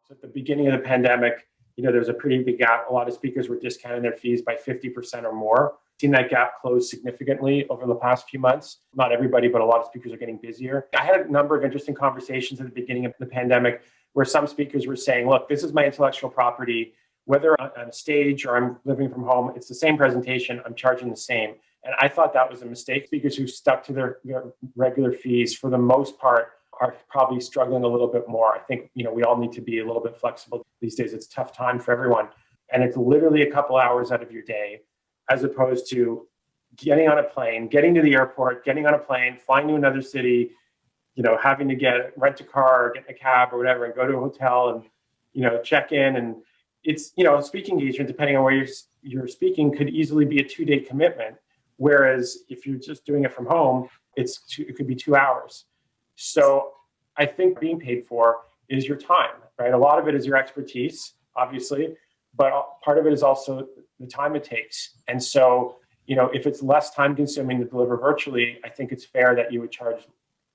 So at the beginning of the pandemic, there was a pretty big gap. A lot of speakers were discounting their fees by 50% or more. Seen that gap close significantly over the past few months. Not everybody, but a lot of speakers are getting busier. I had a number of interesting conversations at the beginning of the pandemic where some speakers were saying, look, this is my intellectual property. Whether on a stage or I'm living from home, it's the same presentation. I'm charging the same. And I thought that was a mistake. Speakers who stuck to their regular fees, for the most part, are probably struggling a little bit more. I think, we all need to be a little bit flexible these days. It's a tough time for everyone. And it's literally a couple hours out of your day, as opposed to getting on a plane, getting to the airport, getting on a plane, flying to another city, having to rent a car or get a cab or whatever and go to a hotel and, check in. And it's, a speaking engagement, depending on where you're speaking, could easily be a 2-day commitment. Whereas if you're just doing it from home, it could be 2 hours. So I think being paid for is your time, right? A lot of it is your expertise, obviously, but part of it is also the time it takes. And so, if it's less time consuming to deliver virtually, I think it's fair that you would charge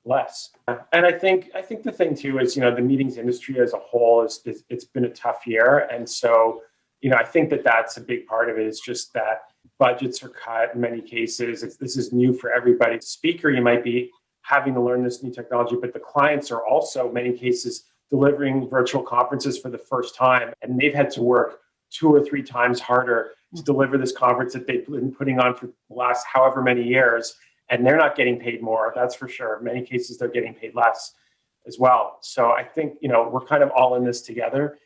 less. And I think the thing too is, the meetings industry as a whole it's been a tough year. And so, I think that's a big part of it. Is just that budgets are cut in many cases. This is new for everybody. Speaker, you might be having to learn this new technology, but the clients are also, in many cases, delivering virtual conferences for the first time. And they've had to work 2 or 3 times harder to deliver this conference that they've been putting on for the last however many years. And they're not getting paid more, that's for sure. In many cases, they're getting paid less as well. So I think, we're kind of all in this together.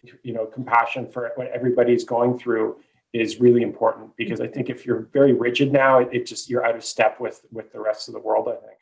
Compassion for what everybody's going through is really important, because I think if you're very rigid now, you're out of step with the rest of the world, I think.